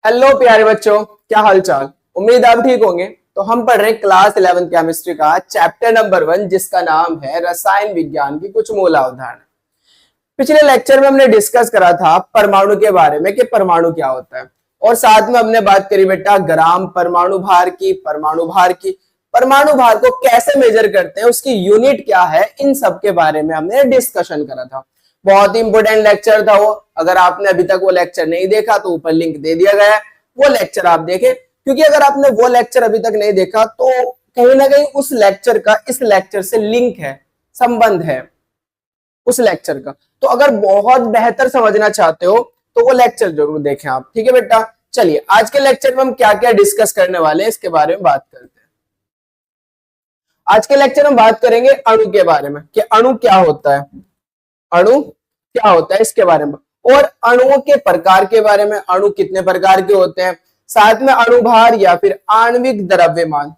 Hello प्यारे बच्चों, क्या हाल चाल। उम्मीद आप ठीक होंगे। तो हम पढ़ रहे हैं क्लास 11 केमिस्ट्री का चैप्टर नंबर 1 जिसका नाम है रसायन विज्ञान की कुछ मूल अवधारणा। पिछले लेक्चर में हमने डिस्कस करा था परमाणु के बारे में कि परमाणु क्या होता है, और साथ में हमने बात करी बेटा ग्राम परमाणु भार की, परमाणु भार को कैसे मेजर करते हैं, उसकी यूनिट क्या है, इन सब के बारे में हमने डिस्कशन करा था। बहुत ही इंपोर्टेंट लेक्चर था वो। अगर आपने अभी तक वो लेक्चर नहीं देखा तो ऊपर लिंक दे दिया गया है, वो लेक्चर आप देखें, क्योंकि अगर आपने वो लेक्चर अभी तक नहीं देखा तो कहीं ना कहीं उस लेक्चर का इस लेक्चर से लिंक है, संबंध है उस लेक्चर का। तो अगर बहुत बेहतर समझना चाहते हो तो वो लेक्चर जरूर देखें आप, ठीक है बेटा। चलिए आज के लेक्चर में हम क्या क्या डिस्कस करने वाले हैं इसके बारे में बात करते हैं। आज के लेक्चर में बात करेंगे अणु के बारे में कि अणु क्या होता है, अणु क्या होता है इसके बारे में, और अणुओं के प्रकार के बारे में, अणु कितने प्रकार के होते हैं, साथ में अणुभार या फिर आणविक द्रव्यमान,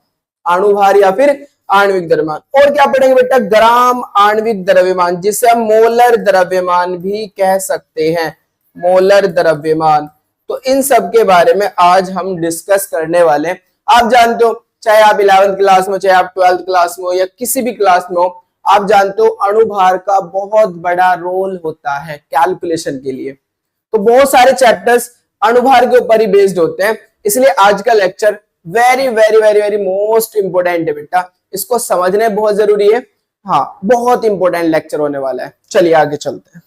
अणुभार या फिर आणविक द्रव्यमान, और क्या पढ़ेंगे बेटा ग्राम आणविक द्रव्यमान, जिसे हम मोलर द्रव्यमान भी कह सकते हैं, मोलर द्रव्यमान। तो इन सब के बारे में आज हम डिस्कस करने वाले हैं। आप जानते हो, चाहे आप 11th क्लास में, चाहे आप 12th क्लास में हो या किसी भी क्लास में हो, आप जानते हो अणुभार का बहुत बड़ा रोल होता है कैलकुलेशन के लिए। तो बहुत सारे चैप्टर्स अणुभार के ऊपर ही बेस्ड होते हैं, इसलिए आज का lecture very very very very most important है बेटा, इसको समझने बहुत जरूरी है। हाँ, बहुत इंपोर्टेंट लेक्चर होने वाला है। चलिए आगे चलते हैं।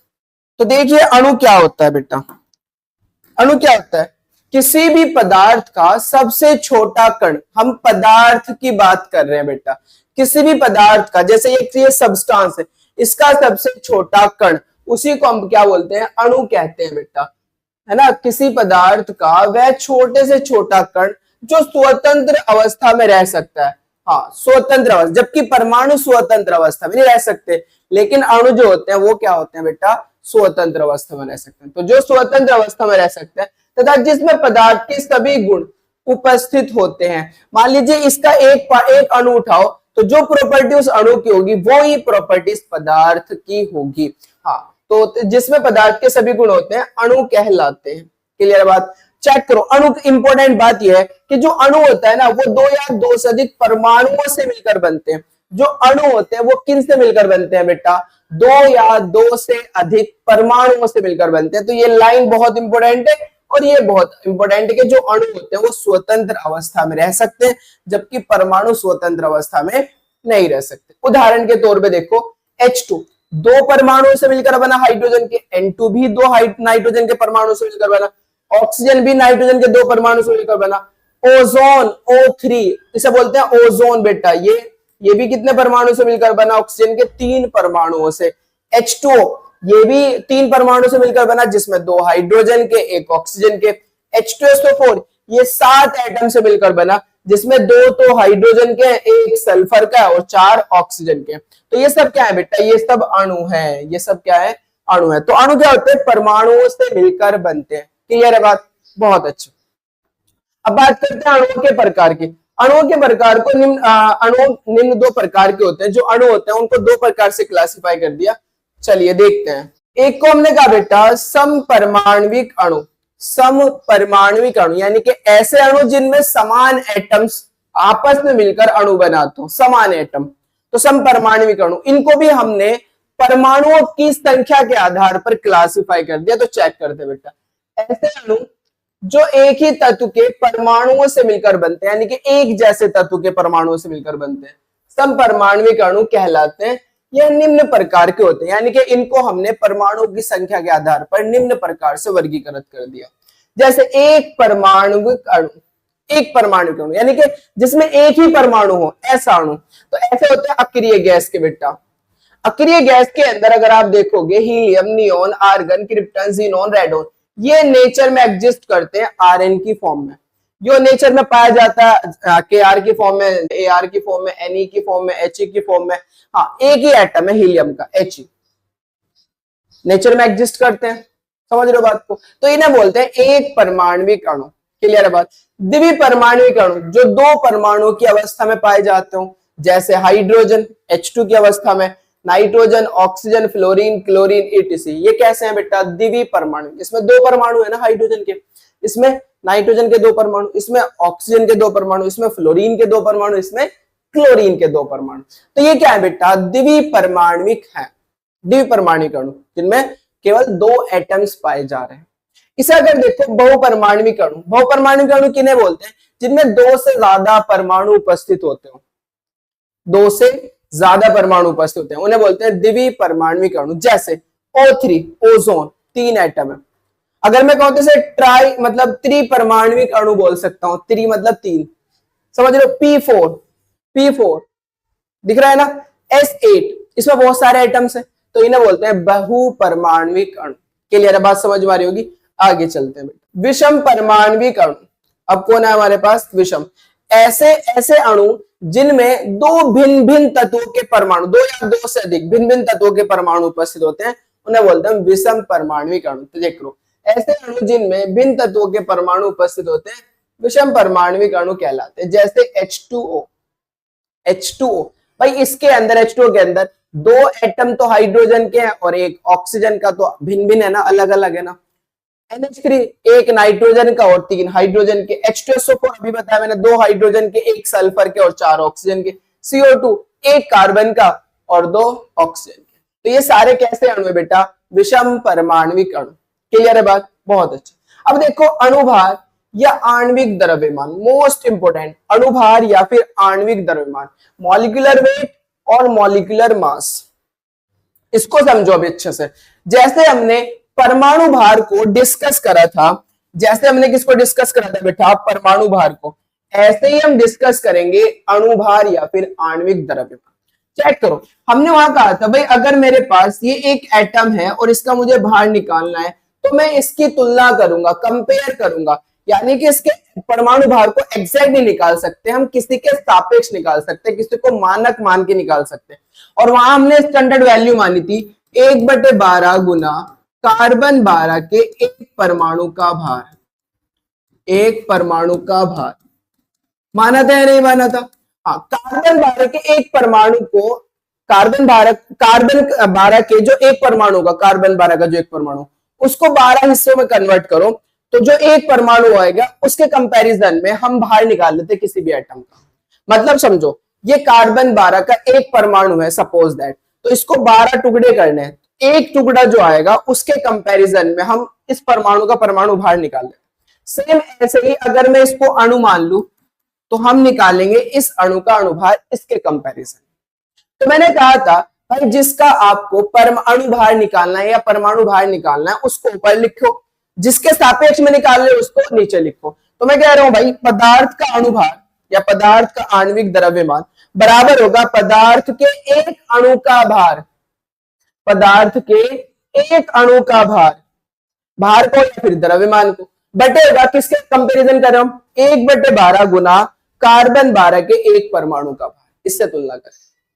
तो देखिए अणु क्या होता है बेटा। अणु क्या होता है? किसी भी पदार्थ का सबसे छोटा कण, हम पदार्थ की बात कर रहे हैं बेटा, किसी भी पदार्थ का, जैसे ये सब्सटेंस है, इसका सबसे छोटा कण, उसी को हम क्या बोलते हैं, अणु कहते हैं बेटा, है ना। किसी पदार्थ का वह छोटे से छोटा कण जो स्वतंत्र अवस्था में रह सकता है, हाँ स्वतंत्र अवस्था, जबकि परमाणु स्वतंत्र अवस्था में नहीं रह सकते, लेकिन अणु जो होते हैं वो क्या होते हैं बेटा, स्वतंत्र अवस्था में रह सकते हैं। तो जो स्वतंत्र अवस्था में रह सकते हैं तथा जिसमें पदार्थ के सभी गुण उपस्थित होते हैं। मान लीजिए इसका एक अणु उठाओ, तो जो प्रॉपर्टी उस अणु की होगी वो ही प्रॉपर्टी इस पदार्थ की होगी। हाँ, तो जिसमें पदार्थ के सभी गुण होते हैं अणु कहलाते हैं। क्लियर बात? चेक करो, अणु इंपॉर्टेंट बात यह है कि जो अणु होता है ना वो दो या दो से अधिक परमाणुओं से मिलकर बनते हैं। जो अणु होते हैं वो किन से मिलकर बनते हैं बेटा, दो या दो से अधिक परमाणुओं से मिलकर बनते हैं। तो ये लाइन बहुत इंपॉर्टेंट है, और ये बहुत इंपॉर्टेंट है कि जो अणु होते हैं वो स्वतंत्र अवस्था में रह सकते हैं, जबकि परमाणु स्वतंत्र अवस्था में नहीं रह सकते। उदाहरण के तौर पे देखो, H2 दो परमाणुओं से मिलकर बना हाइड्रोजन के, N2 भी दो नाइट्रोजन के परमाणु से मिलकर बना, ऑक्सीजन भी नाइट्रोजन के दो परमाणु से मिलकर बना। ओजोन O3 इसे बोलते हैं ओजोन बेटा, ये भी कितने परमाणु से मिलकर बना, ऑक्सीजन के 3 परमाणुओं से। H2O ये भी 3 परमाणु से मिलकर बना, जिसमें 2 हाइड्रोजन के, 1 ऑक्सीजन के। H2SO4 ये 7 एटम से मिलकर बना, जिसमें 2 तो हाइड्रोजन के, 1 सल्फर का और 4 ऑक्सीजन के। तो ये सब क्या है बेटा, ये सब अणु है, ये सब क्या है, अणु है। तो अणु क्या होते हैं, परमाणुओं से मिलकर बनते हैं। क्लियर है बात? बहुत अच्छा। अब बात करते हैं अणुओं के प्रकार की। अणुओं के प्रकार को निम्न दो प्रकार के होते हैं। जो अणु होते हैं उनको दो प्रकार से क्लासिफाई कर दिया। चलिए देखते हैं। एक को हमने कहा बेटा समपरमाणविक अणु, समपरमाणविक अणु यानी कि ऐसे अणु जिनमें समान एटम्स आपस में मिलकर अणु बनाते हो, समान एटम, तो समपरमाणविक अणु। इनको भी हमने परमाणुओं की संख्या के आधार पर क्लासिफाई कर दिया। तो चेक करते बेटा, ऐसे अणु जो एक ही तत्व के परमाणुओं से मिलकर बनते हैं, यानी कि एक जैसे तत्व के परमाणुओं से मिलकर बनते हैं, समपरमाणविक अणु कहलाते हैं। यह निम्न प्रकार के होते हैं, यानी कि इनको हमने परमाणु की संख्या के आधार पर निम्न प्रकार से वर्गीकृत कर दिया। जैसे एक परमाणुविक अणु यानी कि जिसमें एक ही परमाणु हो, ऐसा अणु। तो ऐसे होते हैं अक्रिय गैस के बेटा। अक्रिय गैस के अंदर अगर आप देखोगे helium, neon, argon, krypton, xenon, radon, ये नेचर में एग्जिस्ट करते हैं Rn की फॉर्म में। जो नेचर में पाया जाता है Kr की फॉर्म में, Ar की फॉर्म में, Ne की फॉर्म में, He की फॉर्म में। हाँ, एक ही एटम है हीलियम का, He नेचर में एग्जिस्ट करते हैं। समझ रहे हो बात को? तो इन्हें बोलते हैं एक परमाणविक अणु। क्लियर है बात? द्वि परमाणविक अणु जो दो परमाणुओं की अवस्था में पाए जाते हो, जैसे हाइड्रोजन H2 की अवस्था में, nitrogen, oxygen, fluorine, chlorine, etc। ये कैसे हैं बेटा, द्विवीय परमाणु। इसमें दो परमाणु है ना हाइड्रोजन के, इसमें नाइट्रोजन के 2 परमाणु, इसमें ऑक्सीजन के 2 परमाणु, इसमें फ्लोरीन के 2 परमाणु, इसमें क्लोरीन के 2 परमाणु। तो ये क्या है बेटा, द्विपरमाणविक है, द्विपरमाणविक अणु जिनमें केवल 2 एटम्स पाए जा रहे हैं। इसे अगर देखो बहुपरमाणविक अणु, बहुपरमाणविक अणु किन्हें बोलते हैं, जिनमें 2 से ज्यादा परमाणु उपस्थित होते हो, 2 से ज्यादा परमाणु उपस्थित होते हैं, उन्हें बोलते हैं द्विपरमाणविक अणु। जैसे O3 ओजोन 3 एटम है। अगर मैं कहूं तो इसे ट्राई मतलब त्रिपरमाणविक अणु बोल सकता हूं, त्रि मतलब 3, समझ लो। P4 दिख रहा है ना, S8 इसमें बहुत सारे एटम्स हैं, तो इन्हें बोलते हैं बहुपरमाणविक अणु। क्लियर है, बात समझ में आ रही होगी। आगे चलते हैं बेटा, विषम परमाणविक अणु। अब कौन है हमारे पास, विषम, ऐसे अणु जिनमें 2 भिन्न भिन्न तत्वों के परमाणु, 2 या 2 से अधिक भिन्न भिन्न तत्वों के परमाणु उपस्थित होते हैं, उन्हें बोलते हैं विषम परमाणविक अणु। तो देख लो, ऐसे अणु जिनमें भिन्न तत्वों के परमाणु उपस्थित होते हैं विषम परमाणविक अणु कहलाते हैं। जैसे H2O भाई, इसके अंदर H2O के अंदर 2 एटम तो हाइड्रोजन के हैं और 1 ऑक्सीजन का, तो भिन्न भिन्न है ना, अलग अलग है ना। NH3 1 नाइट्रोजन का और 3 हाइड्रोजन के। H2SO4 अभी बताया मैंने, 2 हाइड्रोजन के, 1 सल्फर के और 4 ऑक्सीजन के। CO2 1 कार्बन का और 2 ऑक्सीजन के। तो ये सारे कैसे अणु है बेटा, विषम परमाणविक अणु। क्लियर है बात, बहुत अच्छा। अब देखो अणुभार या आणविक द्रव्यमान, मोस्ट इंपोर्टेंट, अणुभार या फिर आणविक द्रव्यमान, मॉलिक्यूलर वेट और मॉलिक्यूलर मास। इसको समझो अभी अच्छे से। जैसे हमने परमाणु भार को डिस्कस करा था, जैसे हमने किसको डिस्कस करा था बेटा, परमाणु भार को, ऐसे ही हम डिस्कस करेंगे अणुभार या फिर आणविक द्रव्यमान। चेक करो, हमने वहां कहा था भाई अगर मेरे पास ये एक एटम है और इसका मुझे भार निकालना है, तो मैं इसकी तुलना करूंगा, कंपेयर करूंगा, यानी कि इसके परमाणु भार को एग्जैक्ट नहीं निकाल सकते, हम किसी के सापेक्ष निकाल सकते हैं, किसी को मानक मान के निकाल सकते हैं। और वहां हमने स्टैंडर्ड वैल्यू मानी थी 1/12 गुना कार्बन 12 के 1 परमाणु का भार, 1 परमाणु का भार माना था या नहीं माना था? हाँ, कार्बन 12 के 1 परमाणु को, कार्बन 12 के जो 1 परमाणु का, कार्बन 12 का जो 1 परमाणु, उसको 12 हिस्सों में कन्वर्ट करो, तो जो 1 परमाणु आएगा उसके कंपैरिजन में हम भार निकाल लेते किसी भी एटम का। मतलब समझो, ये कार्बन 12 का 1 परमाणु है सपोज दैट, तो इसको 12 टुकड़े करने हैं, एक टुकड़ा जो आएगा उसके कंपैरिजन में हम इस परमाणु का परमाणु भार निकाल लेते। सेम ऐसे ही अगर मैं इसको अणु मान लूं, तो हम निकालेंगे इस अणु का अणुभार इसके कंपैरिजन। तो मैंने कहा था भाई जिसका आपको परमाणु भार निकालना है या परमाणु भार निकालना है उसको ऊपर लिखो, जिसके सापेक्ष में निकाल ले उसको नीचे लिखो। तो मैं कह रहा हूं भाई पदार्थ का अणुभार या पदार्थ का आणविक द्रव्यमान बराबर होगा पदार्थ के 1 अणु का भार, पदार्थ के 1 अणु का भार, भार को या फिर द्रव्यमान को, बटे होगा किसके कंपैरिजन कर रहे हम, 1/12 गुना कार्बन 12 के 1 परमाणु का भार, इससे तुलना करें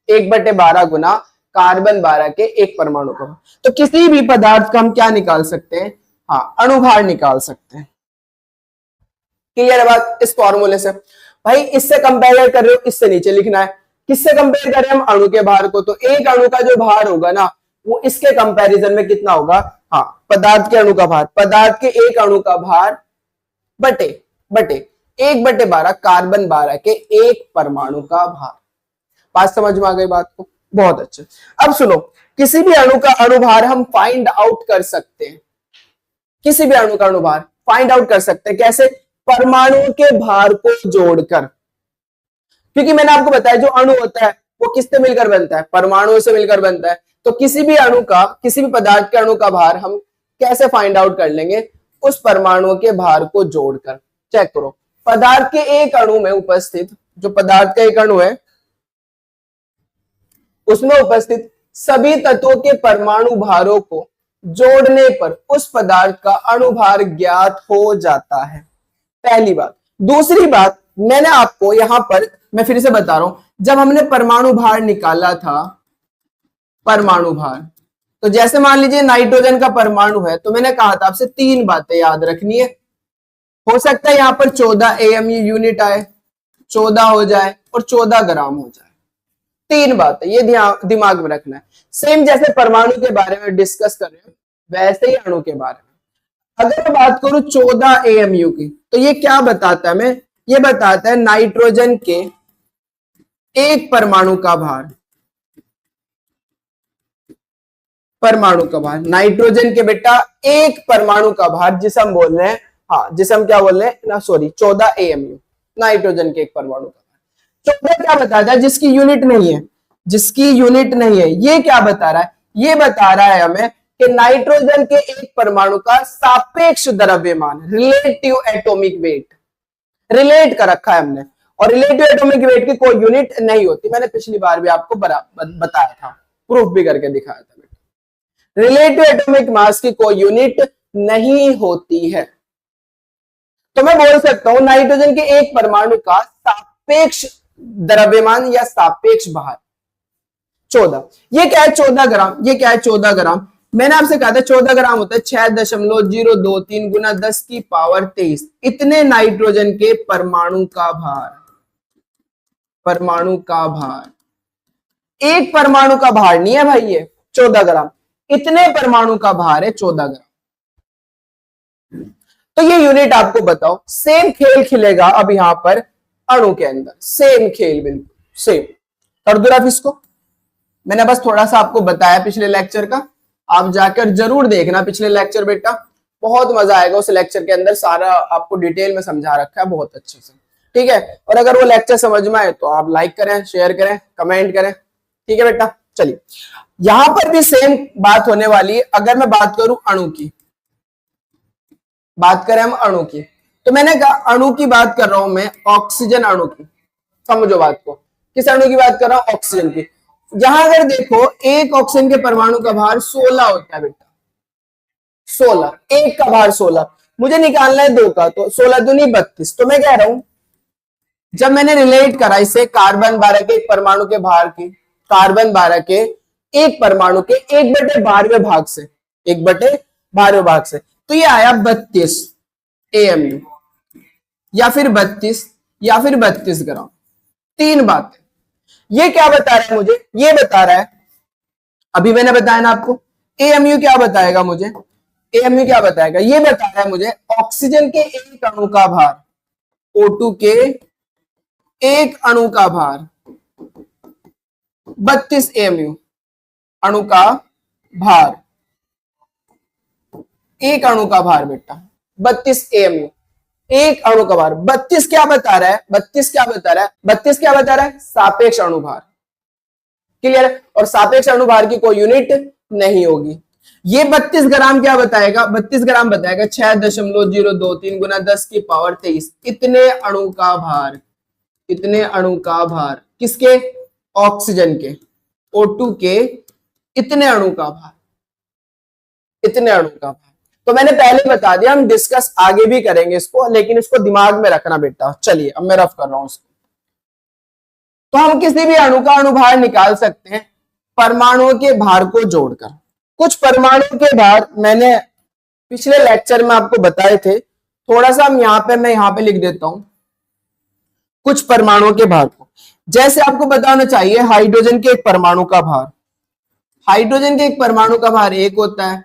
1/12 गुना कार्बन 12 के 1 परमाणु का भार। तो किसी भी पदार्थ का हम क्या निकाल सकते हैं, हाँ, अणुभार निकाल सकते हैं। क्लियर है बात इस फॉर्मूले से? भाई इससे कंपेयर कर रहे हो, इससे नीचे लिखना है। किससे कंपेयर कर रहे हैं हम, अणु के भार को, तो 1 अणु का जो भार होगा ना वो इसके कंपैरिजन में कितना होगा, हाँ, पदार्थ के अणु का भार, पदार्थ के 1 अणु का भार बटे 1/12 कार्बन 12 के 1 परमाणु का भार। बात समझ में आ गई बात को, बहुत अच्छा। अब सुनो, किसी भी अणु का अणुभार हम फाइंड आउट कर सकते हैं, किसी भी अणु का अणुभार फाइंड आउट कर सकते हैं कैसे, परमाणु के भार को जोड़कर। क्योंकि मैंने आपको बताया जो अणु होता है वो किससे मिलकर बनता है, परमाणुओं से मिलकर बनता है। तो किसी भी अणु का, किसी भी पदार्थ के अणु का भार हम कैसे फाइंड आउट कर लेंगे, उस परमाणुओं के भार को जोड़कर। चेक करो, पदार्थ के 1 अणु में उपस्थित, जो पदार्थ का 1 अणु है उसमें उपस्थित सभी तत्वों के परमाणु भारों को जोड़ने पर उस पदार्थ का अणुभार ज्ञात हो जाता है, पहली बात। दूसरी बात, मैंने आपको यहां पर, मैं फिर से बता रहा हूं, जब हमने परमाणु भार निकाला था, परमाणु भार, तो जैसे मान लीजिए नाइट्रोजन का परमाणु है, तो मैंने कहा था आपसे 3 बातें याद रखनी है। हो सकता है यहां पर 14 AMU यूनिट आए, 14 हो जाए और 14 ग्राम हो जाए, 3 बातें ये दिमाग में रखना है। सेम जैसे परमाणु के बारे में डिस्कस कर रहे हैं वैसे ही अणु के बारे में। अगर मैं बात करूं 14 AMU की, तो ये क्या बताता है हमें? ये बताता है नाइट्रोजन के एक परमाणु का भार, परमाणु का भार, नाइट्रोजन के बेटा एक परमाणु का भार, जिसे हम बोल रहे हैं, हाँ जिसे हम क्या बोल रहे हैं ना, सॉरी 14 AMU, नाइट्रोजन के एक परमाणु का भार। 14 क्या बताता है? जिसकी यूनिट नहीं है, जिसकी यूनिट नहीं है। ये क्या बता रहा है? ये बता रहा है हमें कि नाइट्रोजन के एक परमाणु का सापेक्ष द्रव्यमान, रिलेटिव एटॉमिक वेट, रिलेट कर रखा है हमने। और रिलेटिव एटॉमिक वेट की कोई यूनिट नहीं होती, मैंने पिछली बार भी आपको बताया था, प्रूफ भी करके दिखाया था बेटा। रिलेटिव एटॉमिक मास की कोई यूनिट नहीं होती है। तो मैं बोल सकता हूं नाइट्रोजन के एक परमाणु का सापेक्ष द्रव्यमान या सापेक्ष भार 14। ये क्या है? 14 ग्राम। ये क्या है? 14 ग्राम। मैंने आपसे कहा था 14 ग्राम होता है 6.023 गुना 10 की पावर 23। इतने नाइट्रोजन के परमाणु का भार, परमाणु का भार, एक परमाणु का भार नहीं है भाई ये 14 ग्राम, इतने परमाणु का भार है 14 ग्राम। तो ये यूनिट आपको बताओ। सेम खेल खिलेगा अब यहां पर अणु के अंदर, सेम खेल, बिल्कुल सेम। कर दो आप इसको, मैंने बस थोड़ा सा आपको बताया पिछले लेक्चर का, आप जाकर जरूर देखना पिछले लेक्चर बेटा, बहुत मजा आएगा उस लेक्चर के अंदर, सारा आपको डिटेल में समझा रखा है बहुत अच्छे से, ठीक है। और अगर वो लेक्चर समझ में आए तो आप लाइक करें, शेयर करें, कमेंट करें, ठीक है बेटा। चलिए यहां पर भी सेम बात होने वाली है। अगर मैं बात करूं अणु की, बात करें हम अणु की, तो मैंने कहा अणु की बात कर रहा हूं मैं, ऑक्सीजन अणु की। समझो बात को, किस अणु की बात कर रहा हूं? ऑक्सीजन की। यहां अगर देखो एक ऑक्सीजन के परमाणु का भार 16 होता है बेटा, 16, एक का भार 16, मुझे निकालना है दो का, तो 16 दूनी 32। तो मैं कह रहा हूं जब मैंने रिलेट करा इसे कार्बन 12 के एक परमाणु के भार की, कार्बन 12 के एक परमाणु के 1/12वें भाग से, 1/12वें भाग से, तो ये आया 32 AMU या फिर 32 ग्राम। तीन बात। ये क्या बता रहा है मुझे? ये बता रहा है, अभी मैंने बताया ना आपको, AMU क्या बताएगा मुझे? AMU क्या बताएगा? ये बता रहा है मुझे ऑक्सीजन के एक अणु का भार, O2 के एक अणु का भार 32 AMU, अणु का भार, एक अणु का भार बेटा 32 AMU, एक अणु का भार। 32 क्या बता रहा है? 32 क्या बता रहा है? 32 क्या बता रहा है? सापेक्ष अणुभार। क्लियर है? और सापेक्ष अणुभार की कोई यूनिट नहीं होगी। ये 32 ग्राम क्या बताएगा? 32 ग्राम बताएगा 6.023 गुना 10 की पावर 23। इतने अणु का भार, इतने अणु का भार किसके? ऑक्सीजन के, O2 के इतने अणु का भार, इतने अणु का भार। तो मैंने पहले बता दिया, हम डिस्कस आगे भी करेंगे इसको, लेकिन इसको दिमाग में रखना बेटा। चलिए अब मैं रफ कर रहा हूं इसको। तो हम किसी भी अणु का अणुभार निकाल सकते हैं परमाणुओं के भार को जोड़कर। कुछ परमाणु के भार मैंने पिछले लेक्चर में आपको बताए थे, थोड़ा सा हम मैं यहां पे लिख देता हूं कुछ परमाणुओं के भार को। जैसे आपको बताना चाहिए हाइड्रोजन के एक परमाणु का भार, हाइड्रोजन के एक परमाणु का भार 1 होता है।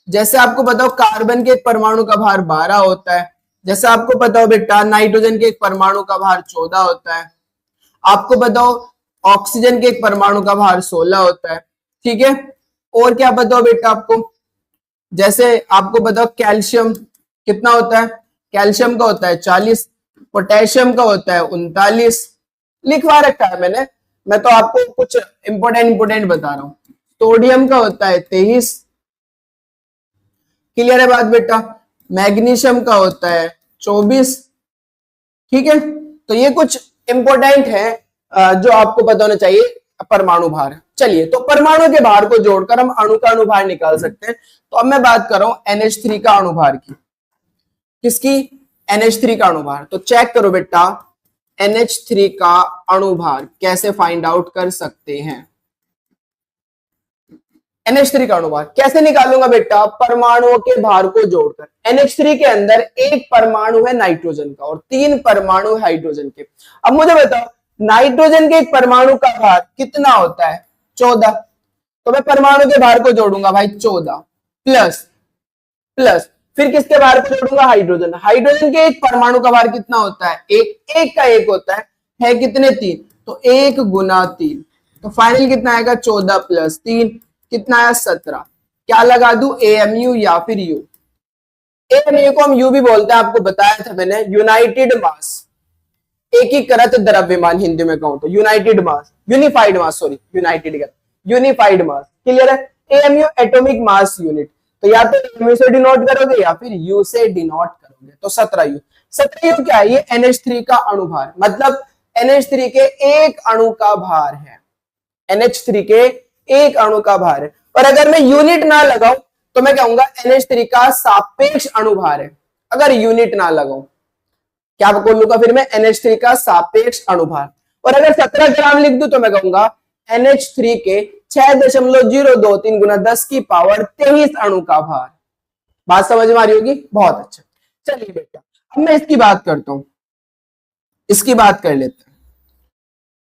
जैसे आपको बताओ कार्बन के एक परमाणु का भार 12 होता है। जैसे आपको बताओ बेटा नाइट्रोजन के एक परमाणु का भार 14 होता है। आपको बताओ ऑक्सीजन के एक परमाणु का भार 16 होता है, ठीक है। और क्या बताओ बेटा आपको? जैसे आपको बताओ कैल्शियम कितना होता है? कैल्शियम का होता है 40, पोटेशियम का होता है 39, लिखवा रखा है मैंने, मैं तो आपको कुछ इंपोर्टेंट बता रहा हूं। सोडियम का होता है 23, क्लियर है बात बेटा। मैग्नीशियम का होता है 24, ठीक है। तो ये कुछ इंपोर्टेंट है जो आपको पता होना चाहिए परमाणु भार। चलिए तो परमाणु के भार को जोड़कर हम अणु का अणुभार निकाल सकते हैं। तो अब मैं बात कर रहा हूं NH3 का अणुभार की। किसकी? NH3 का अणुभार। तो चेक करो बेटा NH3 का अणुभार कैसे फाइंड आउट कर सकते हैं। NH3 का अणुभार कैसे निकालूंगा बेटा? परमाणुओं के भार को जोड़कर। NH3 के अंदर एक परमाणु है नाइट्रोजन का और 3 परमाणु हाइड्रोजन के। अब मुझे बताओ नाइट्रोजन के एक परमाणु का भार कितना होता है? 14। तो मैं परमाणु के भार को जोड़ूंगा भाई 14 प्लस फिर किसके भार को जोड़ूंगा, हाइड्रोजन। हाइड्रोजन के एक परमाणु का भार कितना होता है, एक, एक का एक होता है कितने, 3, तो 1 गुना 3, तो फाइनल कितना आएगा 14 प्लस 3 कितना आया 17। क्या लगा दूं, AMU या फिर U। AMU को हम U भी बोलते हैं, आपको बताया था मैंने, यूनाइटेड मास, एकीकृत द्रव्यमान हिंदी में कहूं तो, यूनाइटेड मास, यूनिफाइड मास, सॉरी यूनाइटेड का यूनिफाइड मास, क्लियर है। AMU एटॉमिक मास यूनिट, तो या तो AMU से डिनोट करोगे या फिर U से डिनोट करोगे, तो 17U। 17U क्या है, ये NH3 का अणुभार, मतलब NH3 के एक अणु का भार है, NH3 के एक अणु का भार है। और अगर मैं यूनिट ना लगाऊं तो मैं कहूंगा NH3 का सापेक्ष अणुभार है, अगर यूनिट ना लगाऊं क्या बोलूंगा फिर मैं, NH3 का सापेक्ष अणुभार। और अगर 17 ग्राम लिख दूं तो मैं कहूंगा NH3 के 6.023 गुना 10 की पावर 23 अणु का भार। बात समझ में आ रही होगी, बहुत अच्छा। चलिए बेटा अब मैं इसकी बात करता हूं, इसकी बात कर लेते हैं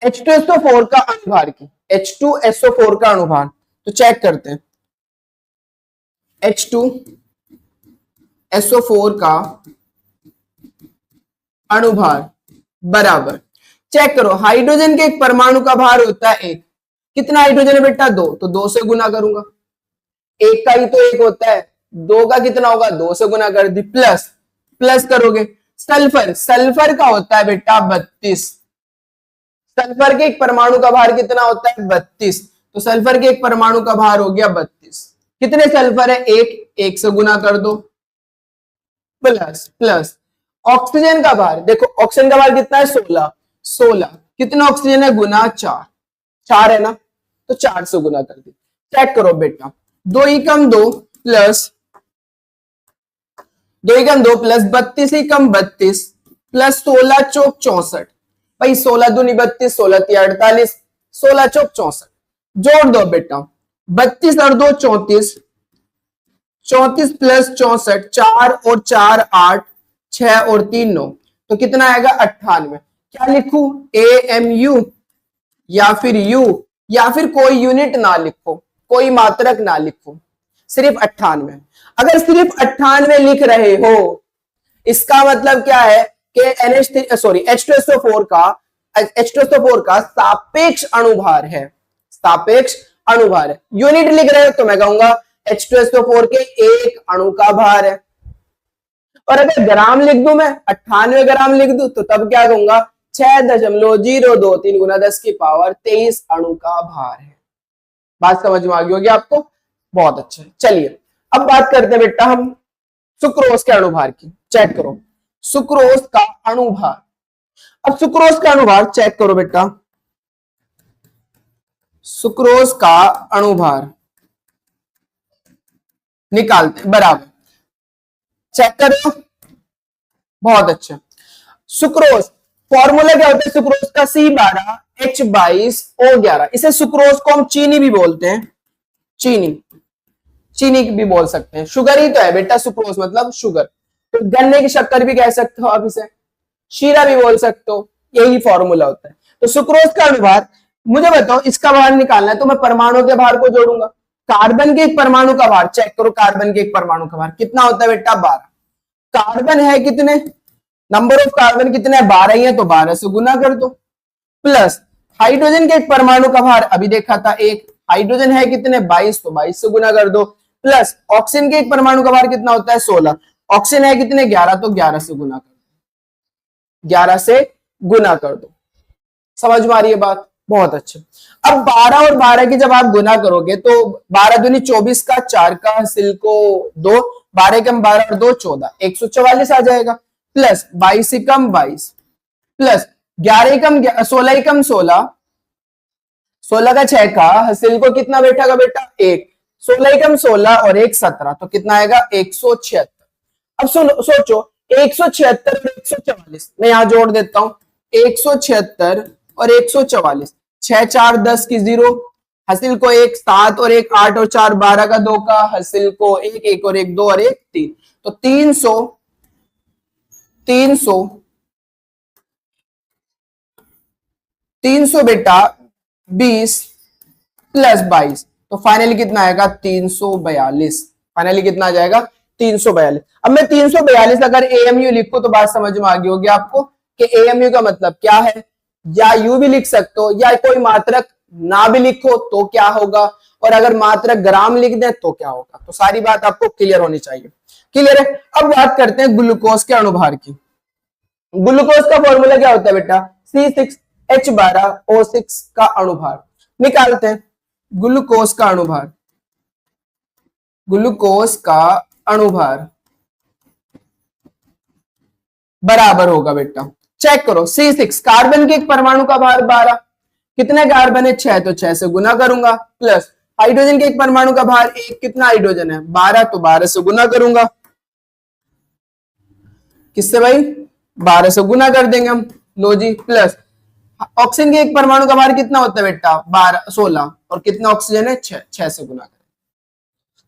H2SO4 का अणुभार की, H2SO4 का अणुभार, तो चेक करते हैं H2SO4 का अणुभार बराबर, चेक करो, हाइड्रोजन के एक परमाणु का भार होता है 1, कितना हाइड्रोजन है बेटा 2, तो 2 से गुना करूंगा, एक का ही तो 1 होता है, 2 का कितना होगा 2 से गुना कर दी, प्लस प्लस करोगे। सल्फर, सल्फर का होता है बेटा 32, सल्फर के एक परमाणु का भार कितना होता है 32, तो सल्फर के एक परमाणु का भार हो गया 32। कितने सल्फर है, 1 से गुना कर दो, प्लस प्लस। ऑक्सीजन का भार देखो, ऑक्सीजन का भार कितना है 16, कितना ऑक्सीजन है गुना 4 है ना, तो 4 से गुना कर दी। चेक करो बेटा, 2 एकम 2 प्लस 2 एकम 2 प्लस 32 एकम 32 प्लस 16 चौक 64, भाई 16 दूनी 32, 16 ती 48, 16 चौक 64, जोड़ दो बेटा, 32 और 2 34, 34 प्लस 64, 4 और 4 8, 6 और 3 9, तो कितना आएगा 98। क्या लिखूं, AMU या फिर U, या फिर कोई यूनिट ना लिखो, कोई मात्रक ना लिखो, सिर्फ 98। अगर सिर्फ 98 लिख रहे हो इसका मतलब क्या है कि H2SO4 का सापेक्ष अणुभार है, सापेक्ष अणुभार है। यूनिट लिख रहे हो तो मैं कहूंगा H2SO4 के एक अणु का भार है। और अगर ग्राम लिख दूं मैं, 98 ग्राम लिख दूं, तो तब क्या कहूंगा 6.023 गुना 10 की पावर 23 अणु का भार है। बात समझ में आ गई होगी आपको, बहुत अच्छा। चलिए अब बात करते हैं बेटा हम सुक्रोज के अणुभार की। चेक करो सुक्रोज का अणुभार, अब सुक्रोज का अणुभार चेक करो बेटा, सुक्रोज का अणुभार निकालते हैं, बराबर चेक करो, बहुत अच्छा। सुक्रोज फॉर्मूला क्या होता है सुक्रोज का, C12H22O11, इसे सुक्रोज को हम चीनी भी बोलते हैं, चीनी, चीनी भी बोल सकते हैं, शुगर ही तो है बेटा सुक्रोज मतलब शुगर, तो गन्ने की शक्कर भी कह सकते हो आप, इसे शीरा भी बोल सकते हो, यही फॉर्मूला होता है। तो सुक्रोज का अणुभार मुझे बताओ, इसका भार निकालना है तो मैं परमाणु के भार को जोड़ूंगा। कार्बन के एक परमाणु का भार चेक करो, कार्बन के एक परमाणु का भार कितना होता है बेटा 12, कार्बन है कितने, नंबर ऑफ कार्बन कितने 12 ही है, तो 12 से गुना कर दो, प्लस हाइड्रोजन के एक परमाणु का भार अभी देखा था 1, हाइड्रोजन है कितने 22, तो 22 से गुना कर दो, प्लस ऑक्सीजन के एक परमाणु का भार कितना होता है 16, ऑक्सीजन है कितने 11, तो 11 से गुना कर दो, 11 से गुना कर दो। समझ में आ रही है बात, बहुत अच्छा। अब 12 और 12 की जब आप गुना करोगे तो 12 दूनी 24 का 4 का हासिल को 2, 12 कम 12 और 2 14, 144 आ जाएगा, प्लस 22 कम 22 प्लस 11 कम 16 कम 16, 16 का 6 का हासिल को कितना बैठेगा बेटा 1, 16 कम 16 और 1 17, तो कितना आएगा 176। अब सोचो 176 और 144, मैं यहां जोड़ देता हूं 176 और 144, 6 4 10 की 0, हासिल को 1 7 और 1 8 और 4 12 का 2 का, हासिल को 1 1 और 1 2 और 1 3, तो 300 बेटा 20 प्लस 22, तो फाइनली कितना आएगा 342, फाइनली कितना आ जाएगा 342। अब मैं 342 अगर AMU लिखूं तो बात समझ में आ गई होगी आपको कि AMU का मतलब क्या है। या यू भी लिख सकते हो, या कोई मात्रक ना भी लिखो तो क्या होगा, और अगर मात्रक ग्राम लिख दे तो क्या होगा। तो सारी बात आपको क्लियर होनी चाहिए। क्लियर है। अब बात करते हैं ग्लूकोज के अणुभार की। ग्लूकोज का फॉर्मूला क्या होता है बेटा, C6H12O6 का अणुभार निकालते हैं। ग्लूकोज का अणुभार, ग्लूकोज का अणुभार बराबर होगा बेटा, चेक करो, C6 कार्बन के एक परमाणु का भार 12, कितने कार्बन है 6, तो 6 से गुना करूंगा, प्लस हाइड्रोजन के एक परमाणु का भार 1, कितना हाइड्रोजन है 12, तो 12 से गुना करूंगा, किससे भाई 12 से गुना कर देंगे हम, लो जी, प्लस ऑक्सीजन के एक परमाणु का भार कितना होता है बेटा 12 16, और कितना ऑक्सीजन है 6, 6 से गुना करें।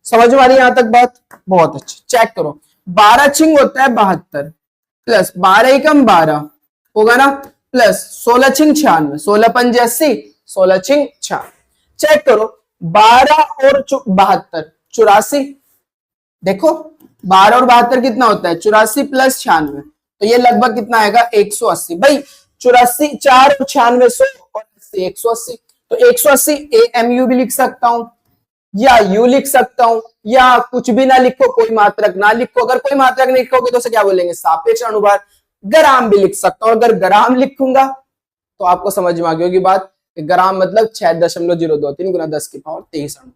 समझ में आ रही है यहां तक बात, बहुत अच्छी। चेक करो 12 छिंग होता है 72, प्लस 12 एकम 12 होगा ना, प्लस 16 छिंग 96, 16 पंजे 80, 16 छिंग 96। चेक करो 12 और 72 84, देखो 12 और 72 कितना होता है 84 प्लस 96, तो ये लगभग कितना आएगा 180। भाई 84 4 और 96 100 और 80 180, तो 180 AMU भी लिख सकता हूं, या यू लिख सकता हूं, या कुछ भी ना लिखो, कोई मात्रक ना लिखो। अगर कोई मात्रक नहीं लिखोगे तो उसे क्या बोलेंगे, सापेक्ष अणुभार। ग्राम भी लिख सकता हूं, अगर ग्राम लिखूंगा तो आपको समझ में आ गई होगी बात, ग्राम मतलब 6.023 गुना 10 की पावर 23 अणु।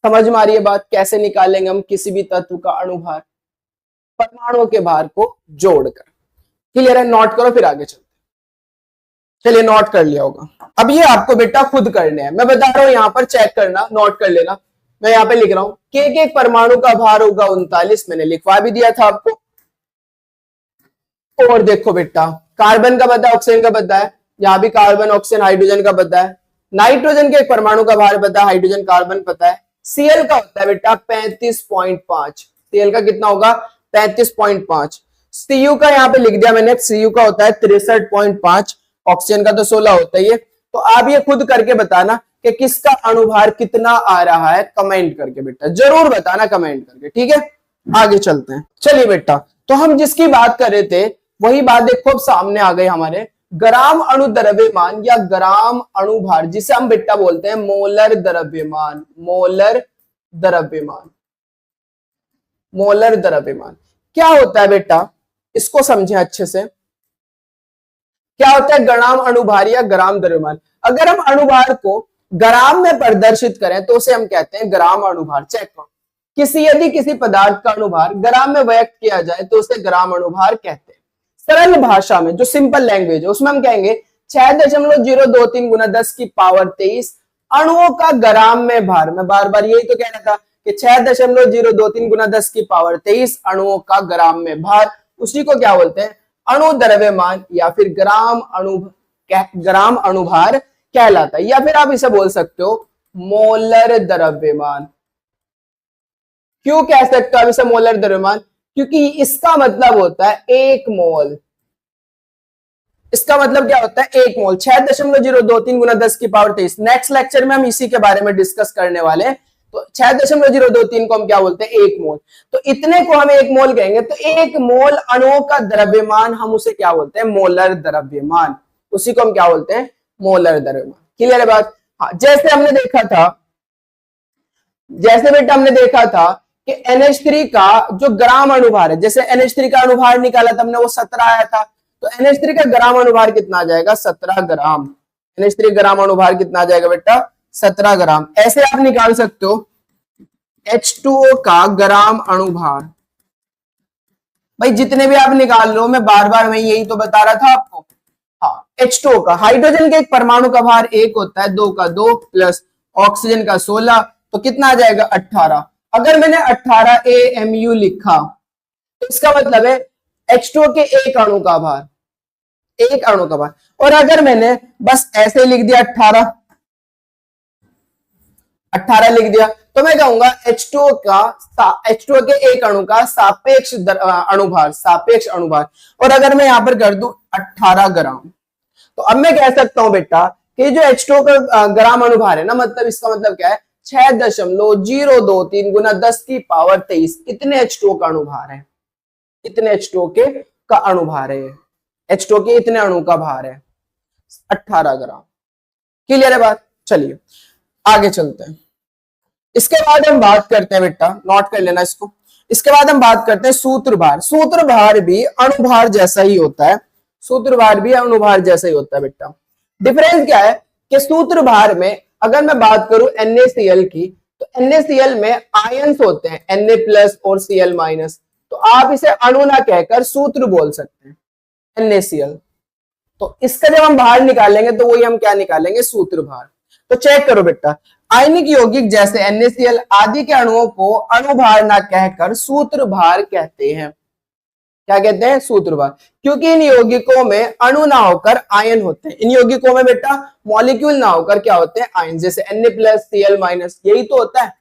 समझ में आ रही है बात, कैसे निकालेंगे हम किसी भी तत्व का अणुभार, परमाणुओं के भार को जोड़कर। क्लियर है, नोट करो फिर आगे चलते। चलिए नोट कर लिया होगा। अब ये आपको बेटा खुद करने हैं, मैं बता रहा हूं यहां पर चेक करना, नोट कर लेना। मैं यहां पे लिख रहा हूं के परमाणु का भार होगा 39, मैंने लिखवा भी दिया था आपको। और देखो बेटा कार्बन का पता है, ऑक्सीजन का पता है, यहां भी कार्बन ऑक्सीजन हाइड्रोजन का पता है, नाइट्रोजन के एक परमाणु का भार पता है, हाइड्रोजन कार्बन पता है, Cl का होता है बेटा 35.5, Cl का कितना होगा 35.5, Cu का यहां पे लिख दिया मैंने, Cu का होता है 63.5, ऑक्सीजन का तो 16 होता ही है। तो आप ये खुद करके बताना कि किसका अणुभार कितना आ रहा है, कमेंट करके बेटा जरूर बताना, कमेंट करके, ठीक है। आगे चलते हैं। चलिए बेटा, तो हम जिसकी बात कर रहे थे वही बात देखो अब सामने आ गई हमारे, ग्राम अणु द्रव्यमान या ग्राम अणुभार, जिसे हम बेटा बोलते हैं मोलर द्रव्यमान। मोलर द्रव्यमान, मोलर द्रव्यमान क्या होता है बेटा, इसको समझे अच्छे से। क्या होता है ग्राम अणुभार या ग्राम द्रव्यमान। अगर हम अणुभार को ग्राम में प्रदर्शित करें तो उसे हम कहते हैं ग्राम अणुभार। चेक करो, यदि किसी पदार्थ का अणुभार ग्राम में व्यक्त किया जाए तो उसे ग्राम अणुभार कहते हैं। सरल भाषा में, जो सिंपल लैंग्वेज है, उसमें हम कहेंगे 6.023 गुना 10 की पावर 23 अणुओं का ग्राम में भार। मैं बार बार यही तो कह रहा था कि 6.023 गुना 10 की पावर 23 अणुओं का ग्राम में भार, उसी को क्या बोलते हैं अणु द्रव्यमान या फिर ग्राम अणुभार कहलाता है। या फिर आप इसे बोल सकते हो मोलर द्रव्यमान। क्यों कह सकते हो आप इसे मोलर द्रव्यमान, क्योंकि इसका मतलब होता है 1 मोल। इसका मतलब क्या होता है 1 मोल, 6.023 गुना 10 की पावर 23। नेक्स्ट लेक्चर में हम इसी के बारे में डिस्कस करने वाले हैं। तो 6.023 को हम क्या बोलते हैं 1 मोल, तो इतने को हम 1 मोल कहेंगे। तो 1 मोल अणुओं का द्रव्यमान हम उसे क्या बोलते हैं मोलर द्रव्यमान, उसी को हम क्या बोलते हैं मोलर द्रव्यमान। क्लियर है बात। हाँ, जैसे हमने देखा था, जैसे बेटा हमने देखा था कि NH3 का जो ग्राम अणुभार है, जैसे NH3 का अणुभार निकाला था हमने, वो 17 आया था, तो NH3 का ग्राम अणुभार कितना आ जाएगा 17 ग्राम। NH3 ग्राम अणुभार कितना आ जाएगा बेटा 17 ग्राम। ऐसे आप निकाल सकते हो H2O का ग्राम अणुभार। भाई जितने भी आप निकाल लो, मैं बार बार मैं यही तो बता रहा था आपको। हाँ, H2O का, हाइड्रोजन के एक परमाणु का भार 1 होता है, 2 का 2 प्लस ऑक्सीजन का 16, तो कितना आ जाएगा 18। अगर मैंने 18 AMU लिखा तो इसका मतलब है H2O के एक अणु का भार, एक अणु का भार। और अगर मैंने बस ऐसे लिख दिया 18 लिख दिया, तो मैं कहूंगा H2O के एक अणु का सापेक्ष अणुभार, सापेक्ष अणुभार। और अगर मैं यहां पर कर दूं 18 ग्राम, तो अब मैं कह सकता हूं बेटा कि जो H2O का ग्राम अणुभार है ना, मतलब इसका मतलब क्या है 6.023 गुना 10 की पावर 23 कितने H2O का अणुभार है, कितने H2O के का अणुभार है, H2O के इतने अणु का भार है 18 ग्राम। क्लियर है बात। चलिए आगे चलते हैं। इसके बाद हम बात करते हैं, बेटा नोट कर लेना इसको। इसके बाद हम बात करते हैं सूत्रभार। सूत्रभार भी अणुभार जैसा ही होता है, सूत्रभार भी अणुभार जैसा ही होता है बेटा। डिफरेंस क्या है कि सूत्रभार में अगर मैं बात करूं NaCl की, तो NaCl में आयंस होते हैं Na+ और Cl-, तो आप इसे अणु ना कहकर सूत्र बोल सकते हैं NaCl। तो इसका जब हम भार निकालेंगे तो वही हम क्या निकालेंगे, सूत्रभार। तो चेक करो बेटा, आयनिक यौगिक जैसे NaCl आदि के अणुओं को अणुभार ना कहकर सूत्रभार कहते हैं। क्या कहते हैं, सूत्रभार, क्योंकि इन यौगिकों में अणु ना होकर आयन होते हैं। इन यौगिकों में बेटा मॉलिक्यूल ना होकर क्या होते हैं, आयन, जैसे Na+ Cl-, यही तो होता है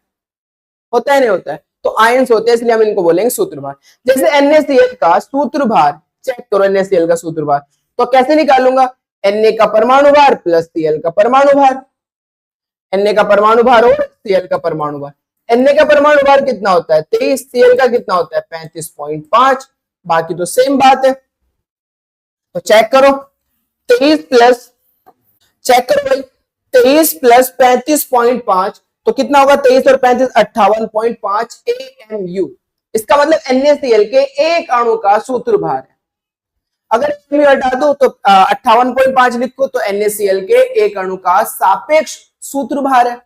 नहीं होता है, तो आयंस होते हैं, इसलिए हम इनको बोलेंगे सूत्रभार। जैसे NaCl का सूत्रभार, चेक करो NaCl का सूत्रभार, तो कैसे निकालूंगा, Na का परमाणु भार प्लस Cl का परमाणु भार, Na का परमाणु भार और Cl का परमाणु भार। Na का परमाणु भार कितना होता है 23, Cl का कितना होता है 35.5, बाकी तो सेम बात है। तो चेक करो 23 प्लस, चेक करो भाई 23 प्लस 35.5 तो कितना होगा, 23 और 35 58.5 AMU। इसका मतलब NaCl के एक अणु का सूत्रभार है। अगर AMU हटा दो तो 58.5 लिखो तो NaCl के एक अणु का सापेक्ष सूत्रभार है।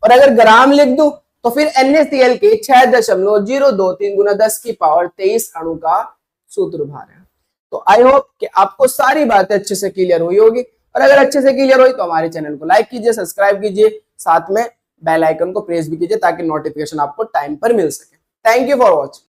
और अगर ग्राम लिख दो तो फिर NaCl के 6.023 गुना 10 की पावर 23 अणु का सूत्रभार है। तो आई होप कि आपको सारी बातें अच्छे से क्लियर हुई होगी, और अगर अच्छे से क्लियर हुई तो हमारे चैनल को लाइक कीजिए, सब्सक्राइब कीजिए, साथ में बेल आइकन को प्रेस भी कीजिए ताकि नोटिफिकेशन आपको टाइम पर मिल सके। Thank you for watching.